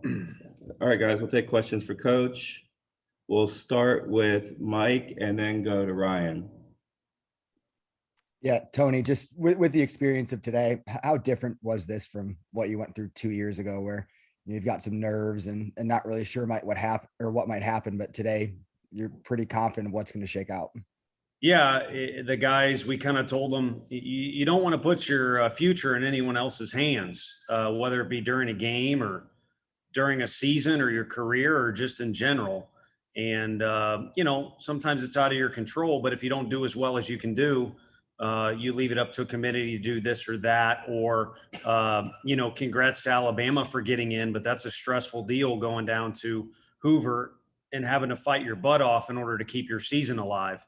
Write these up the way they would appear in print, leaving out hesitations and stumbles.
All right, guys, we'll take questions for Coach. We'll start with Mike and then go to Ryan. Yeah, Tony, just with the experience of today, how different was this from what you went through 2 years ago, where you've got some nerves and not really sure what might happen, but today you're pretty confident of what's going to shake out? Yeah, the guys, we kind of told them you don't want to put your future in anyone else's hands, whether it be during a game or during a season or your career or just in general. And, sometimes it's out of your control, but if you don't do as well as you can do, you leave it up to a committee to do this or that, or, congrats to Alabama for getting in, but that's a stressful deal going down to Hoover and having to fight your butt off in order to keep your season alive.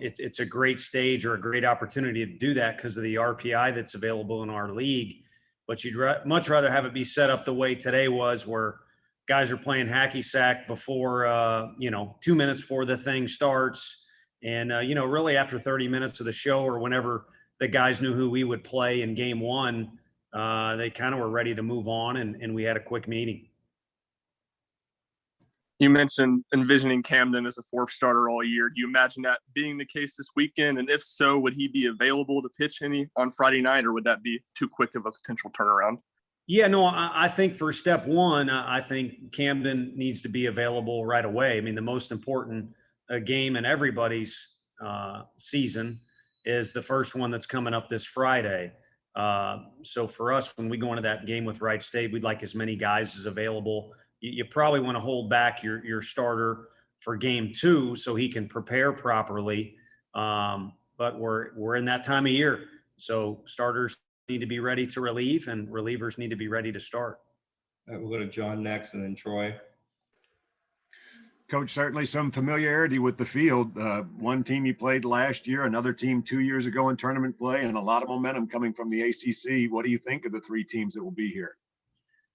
It's a great stage or a great opportunity to do that because of the RPI that's available in our league. But you'd much rather have it be set up the way today was, where guys are playing hacky sack before, 2 minutes before the thing starts. And, really after 30 minutes of the show, or whenever the guys knew who we would play in game one, they kind of were ready to move on, and we had a quick meeting. You mentioned envisioning Camden as a fourth starter all year. Do you imagine that being the case this weekend? And if so, would he be available to pitch any on Friday night, or would that be too quick of a potential turnaround? Yeah, no, I think for step one, I think Camden needs to be available right away. I mean, the most important game in everybody's season is the first one that's coming up this Friday. So for us, when we go into that game with Wright State, we'd like as many guys as available. You probably want to hold back your starter for game two so he can prepare properly. But we're in that time of year. So starters need to be ready to relieve, and relievers need to be ready to start. All right, we'll go to John next and then Troy. Coach, certainly some familiarity with the field. One team you played last year, another team 2 years ago in tournament play, and a lot of momentum coming from the ACC. What do you think of the three teams that will be here?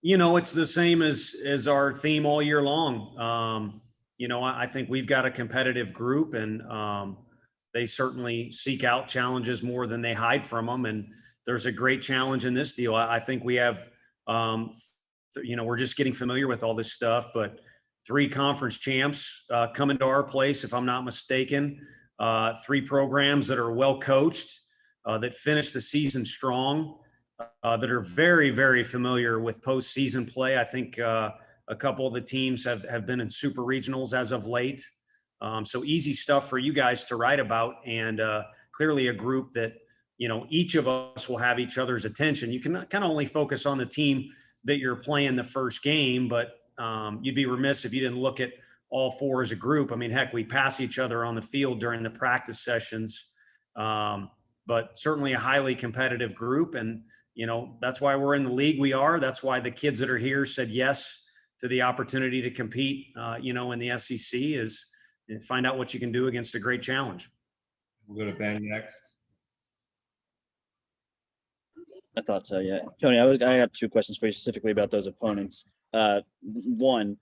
It's the same as our theme all year long. I think we've got a competitive group, and they certainly seek out challenges more than they hide from them. And there's a great challenge in this deal. I think we have, we're just getting familiar with all this stuff, but 3 conference champs coming to our place, if I'm not mistaken. 3 programs that are well coached, that finish the season strong. That are very, very familiar with postseason play. I think a couple of the teams have been in super regionals as of late. So easy stuff for you guys to write about, and clearly a group that, each of us will have each other's attention. You can kind of only focus on the team that you're playing the first game, but you'd be remiss if you didn't look at all 4 as a group. I mean, heck, we pass each other on the field during the practice sessions, but certainly a highly competitive group. And that's why we're in the league we are. That's why the kids that are here said yes to the opportunity to compete, in the SEC, is find out what you can do against a great challenge. We'll go to Ben next. I thought so, yeah. Tony, I have 2 questions for you specifically about those opponents. One,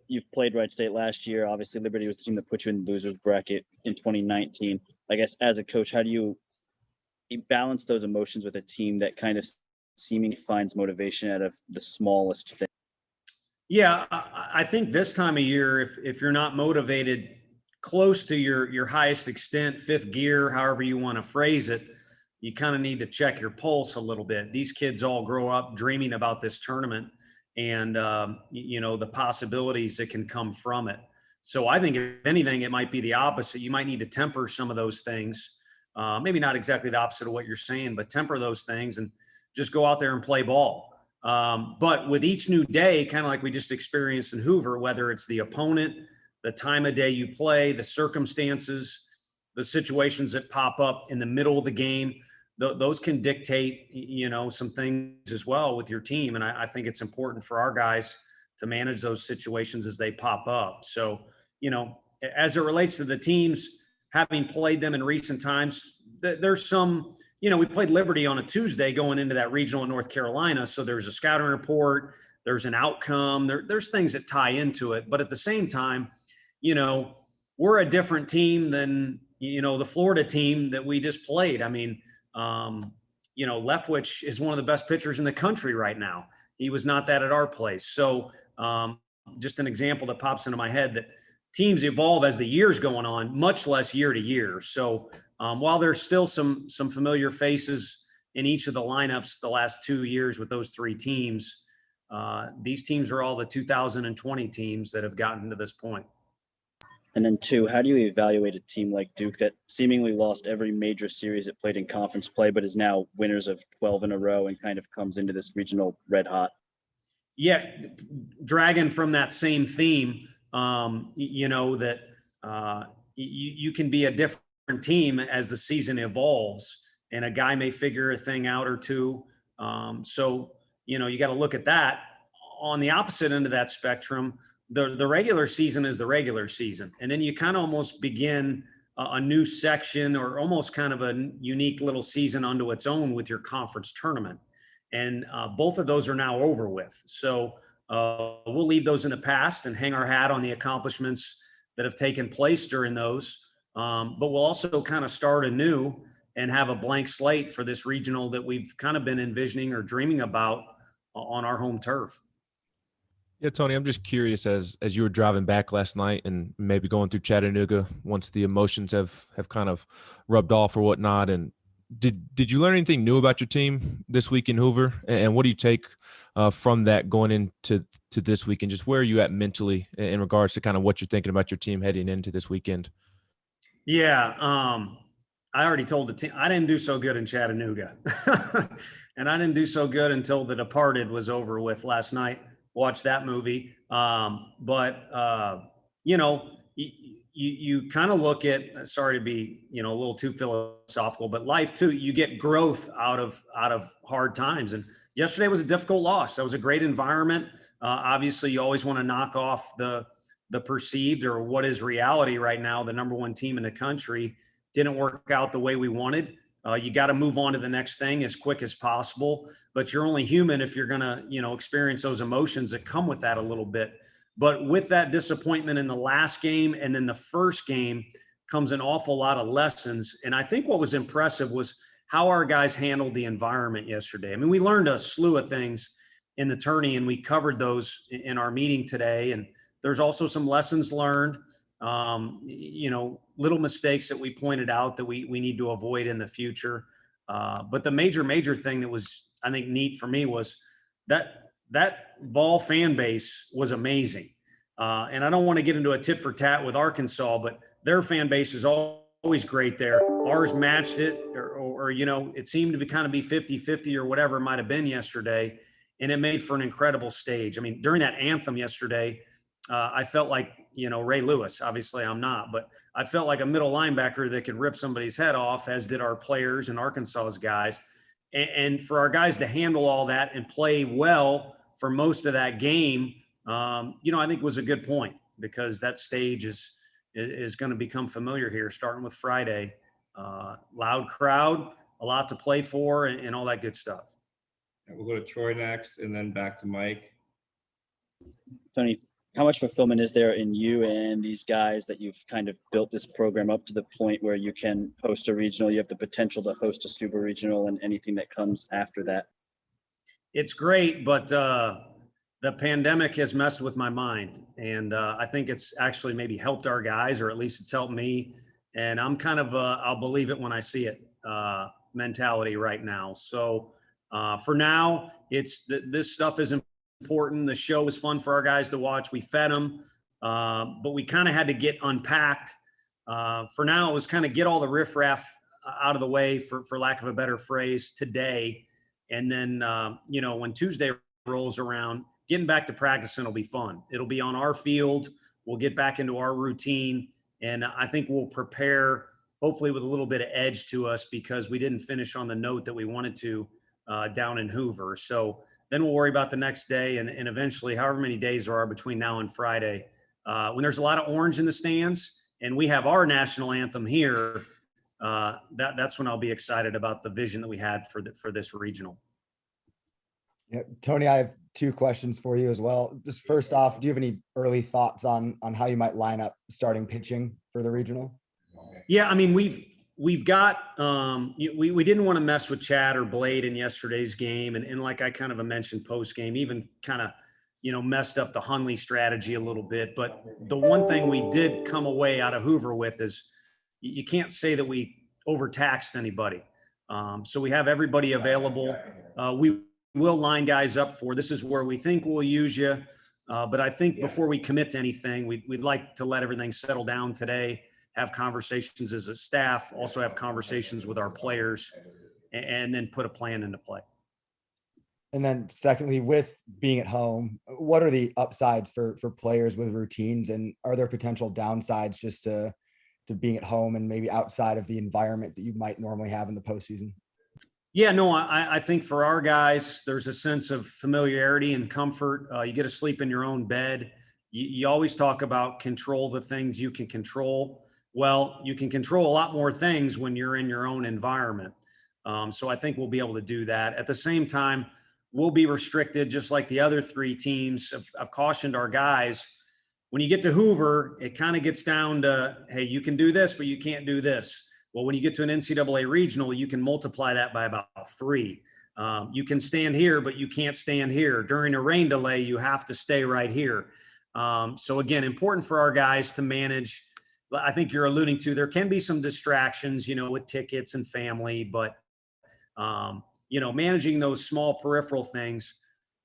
you've played Wright State last year. Obviously, Liberty was the team that put you in the losers bracket in 2019. I guess as a coach, how do you balance those emotions with a team that kind of seemingly finds motivation out of the smallest thing? Yeah, I think this time of year, if you're not motivated close to your highest extent, fifth gear, however you want to phrase it, you kind of need to check your pulse a little bit. These kids all grow up dreaming about this tournament and, the possibilities that can come from it. So I think if anything, it might be the opposite. You might need to temper some of those things. Maybe not exactly the opposite of what you're saying, but temper those things and just go out there and play ball. But with each new day, kind of like we just experienced in Hoover, whether it's the opponent, the time of day you play, the circumstances, the situations that pop up in the middle of the game, those can dictate, some things as well with your team. And I think it's important for our guys to manage those situations as they pop up. So, as it relates to the teams, having played them in recent times, there's some, we played Liberty on a Tuesday going into that regional in North Carolina. So there's a scouting report, there's an outcome, there's things that tie into it. But at the same time, we're a different team than, the Florida team that we just played. I mean, Leftwich is one of the best pitchers in the country right now. He was not that at our place. So just an example that pops into my head that teams evolve as the year's going on, much less year to year. So while there's still some familiar faces in each of the lineups the last 2 years with those 3 teams, these teams are all the 2020 teams that have gotten to this point. And then 2, how do you evaluate a team like Duke that seemingly lost every major series it played in conference play, but is now winners of 12 in a row and kind of comes into this regional red hot? Yeah, dragging from that same theme, that you can be a different team as the season evolves, and a guy may figure a thing out or two. So you got to look at that. On the opposite end of that spectrum, the regular season is the regular season, and then you kind of almost begin a new section, or almost kind of a unique little season unto its own with your conference tournament. And both of those are now over with. So we'll leave those in the past and hang our hat on the accomplishments that have taken place during those. But we'll also kind of start anew and have a blank slate for this regional that we've kind of been envisioning or dreaming about on our home turf. Yeah, Tony, I'm just curious, as you were driving back last night and maybe going through Chattanooga, once the emotions have kind of rubbed off or whatnot, and did you learn anything new about your team this week in Hoover? And what do you take from that going into this weekend? Just where are you at mentally in regards to kind of what you're thinking about your team heading into this weekend? Yeah, I already told the team I didn't do so good in Chattanooga. And I didn't do so good until The Departed was over with last night. Watch that movie. You kind of look at, sorry to be, a little too philosophical, but life too, you get growth out of hard times. And yesterday was a difficult loss. That was a great environment. Obviously you always want to knock off the perceived, or what is reality right now. The number 1 team in the country didn't work out the way we wanted. You got to move on to the next thing as quick as possible, but you're only human if you're going to, experience those emotions that come with that a little bit. But with that disappointment in the last game and then the first game comes an awful lot of lessons. And I think what was impressive was how our guys handled the environment yesterday. I mean, we learned a slew of things in the tourney, and we covered those in our meeting today. And there's also some lessons learned, little mistakes that we pointed out that we need to avoid in the future. But the major thing that was, I think, neat for me was that Vol fan base was amazing. And I don't want to get into a tit for tat with Arkansas, but their fan base is always great there. Ours matched it, or it seemed to be kind of be 50-50 or whatever it might have been yesterday. And it made for an incredible stage. I mean, during that anthem yesterday, I felt like, Ray Lewis. Obviously I'm not, but I felt like a middle linebacker that could rip somebody's head off, as did our players and Arkansas's guys. And for our guys to handle all that and play well for most of that game, I think was a good point, because that stage is going to become familiar here, starting with Friday. Loud crowd, a lot to play for, and all that good stuff. We'll go to Troy next, and then back to Mike. Tony, how much fulfillment is there in you and these guys that you've kind of built this program up to the point where you can host a regional, you have the potential to host a super regional, and anything that comes after that? It's great, but the pandemic has messed with my mind. And I think it's actually maybe helped our guys, or at least it's helped me. And I'm kind of I'll believe it when I see it mentality right now. So for now, this stuff is important. The show was fun for our guys to watch. We fed them, but we kind of had to get unpacked. For now, it was kind of get all the riffraff out of the way, for lack of a better phrase, today. And then, when Tuesday rolls around, getting back to practicing will be fun. It'll be on our field. We'll get back into our routine. And I think we'll prepare, hopefully with a little bit of edge to us, because we didn't finish on the note that we wanted to down in Hoover. So then we'll worry about the next day, and eventually, however many days there are between now and Friday, when there's a lot of orange in the stands and we have our national anthem here, that's when I'll be excited about the vision that we had for this regional. Yeah, Tony, I have 2 questions for you as well. Just first off, do you have any early thoughts on how you might line up starting pitching for the regional? Yeah, I mean, we've we've got we didn't want to mess with Chad or Blade in yesterday's game, and like I kind of mentioned post game, even kind of messed up the Hunley strategy a little bit. But the one thing we did come away out of Hoover with is you can't say that we overtaxed anybody. So we have everybody available. We will line guys up for this is where we think we'll use you. But I think before we commit to anything, we'd like to let everything settle down today, have conversations as a staff, also have conversations with our players, and then put a plan into play. And then secondly, with being at home, what are the upsides for players with routines, and are there potential downsides just to being at home and maybe outside of the environment that you might normally have in the postseason? Yeah, no, I think for our guys, there's a sense of familiarity and comfort. You get to sleep in your own bed. You always talk about control the things you can control. Well, you can control a lot more things when you're in your own environment. So I think we'll be able to do that. At the same time, we'll be restricted just like the other three teams. I've cautioned our guys, when you get to Hoover, it kind of gets down to, hey, you can do this, but you can't do this. Well, when you get to an NCAA regional, you can multiply that by about 3. You can stand here, but you can't stand here. During a rain delay, you have to stay right here. So again, important for our guys to manage. I think you're alluding to, there can be some distractions, with tickets and family, but, managing those small peripheral things,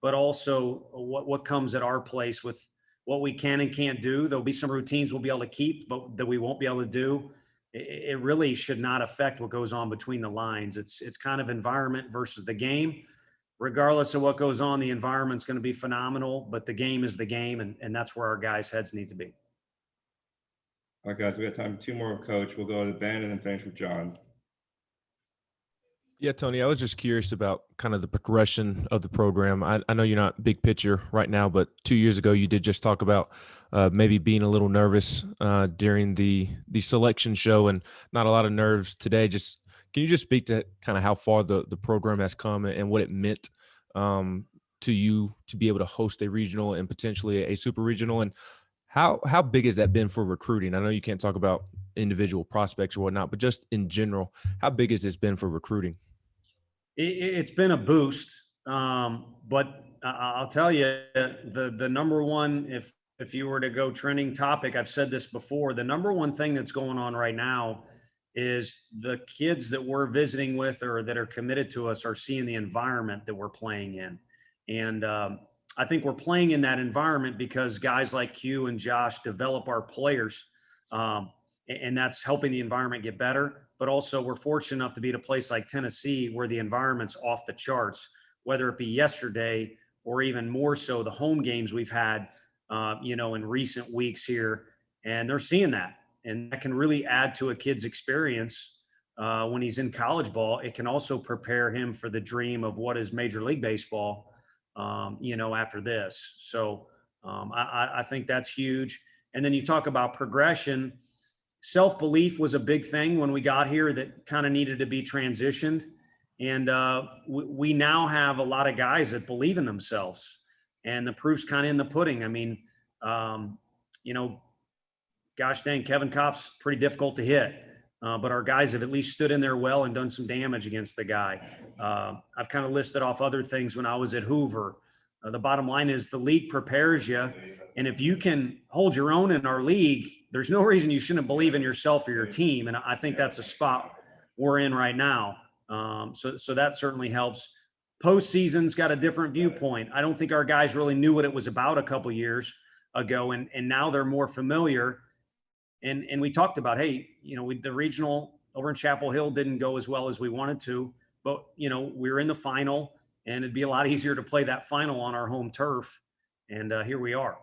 but also what comes at our place with what we can and can't do. There'll be some routines we'll be able to keep, but that we won't be able to do. It really should not affect what goes on between the lines. It's kind of environment versus the game. Regardless of what goes on, the environment's going to be phenomenal, but the game is the game, and that's where our guys' heads need to be. All right, guys, we got time for 2 more with Coach. We'll go to Ben and then finish with John. Yeah, Tony, I was just curious about kind of the progression of the program. I know you're not big picture right now, but 2 years ago you did just talk about maybe being a little nervous during the selection show, and not a lot of nerves today. Just can you just speak to kind of how far the program has come and what it meant to you to be able to host a regional and potentially a super regional, and how big has that been for recruiting? I know you can't talk about individual prospects or whatnot, but just in general, how big has this been for recruiting? It's been a boost, but I'll tell you, the number one, if you were to go trending topic, I've said this before, the number one thing that's going on right now is the kids that we're visiting with or that are committed to us are seeing the environment that we're playing in. And I think we're playing in that environment because guys like Q and Josh develop our players, and that's helping the environment get better. But also we're fortunate enough to be at a place like Tennessee where the environment's off the charts, whether it be yesterday or even more so the home games we've had, in recent weeks here. And they're seeing that. And that can really add to a kid's experience when he's in college ball. It can also prepare him for the dream of what is Major League Baseball, after this. So I think that's huge. And then you talk about progression. Self-belief was a big thing when we got here that kind of needed to be transitioned. And we now have a lot of guys that believe in themselves, and the proof's kind of in the pudding. I mean, gosh dang, Kevin Kopp's pretty difficult to hit, but our guys have at least stood in there well and done some damage against the guy. I've kind of listed off other things when I was at Hoover. The bottom line is the league prepares you. And if you can hold your own in our league, there's no reason you shouldn't believe in yourself or your team. And I think that's a spot we're in right now. So that certainly helps. Postseason's got a different viewpoint. I don't think our guys really knew what it was about a couple years ago. And now they're more familiar. And we talked about, hey, the regional over in Chapel Hill didn't go as well as we wanted to, but we were in the final, and it'd be a lot easier to play that final on our home turf. And here we are.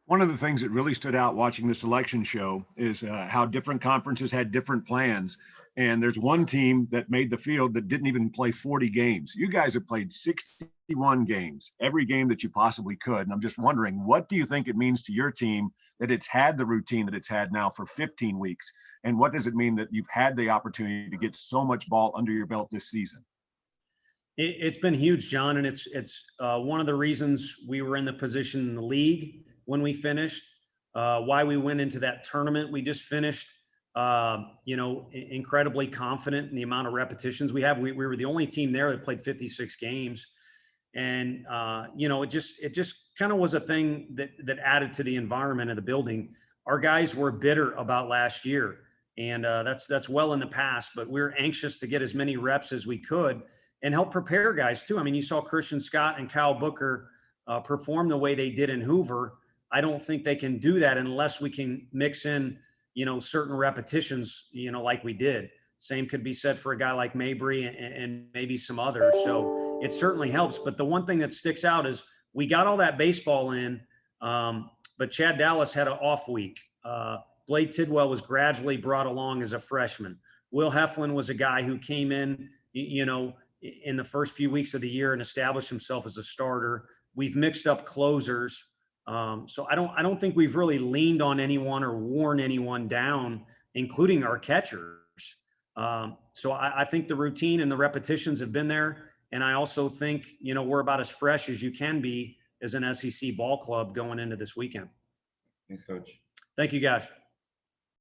One of the things that really stood out watching the selection show is how different conferences had different plans. And there's one team that made the field that didn't even play 40 games. You guys have played 61 games, every game that you possibly could. And I'm just wondering, what do you think it means to your team that it's had the routine that it's had now for 15 weeks? And what does it mean that you've had the opportunity to get so much ball under your belt this season? It's been huge, John. And it's one of the reasons we were in the position in the league when we finished, why we went into that tournament we just finished. incredibly confident in the amount of repetitions we have. We were the only team there that played 56 games. And, it just kind of was a thing that added to the environment of the building. Our guys were bitter about last year, and that's well in the past, but we were anxious to get as many reps as we could and help prepare guys too. I mean, you saw Christian Scott and Kyle Booker perform the way they did in Hoover. I don't think they can do that unless we can mix in, certain repetitions, like we did. Same could be said for a guy like Mabry and maybe some others. So it certainly helps. But the one thing that sticks out is we got all that baseball in, but Chad Dallas had an off week. Blade Tidwell was gradually brought along as a freshman. Will Heflin was a guy who came in, in the first few weeks of the year and established himself as a starter. We've mixed up closers. So I don't think we've really leaned on anyone or worn anyone down, including our catchers. So I think the routine and the repetitions have been there. And I also think, we're about as fresh as you can be as an SEC ball club going into this weekend. Thanks, Coach. Thank you, guys.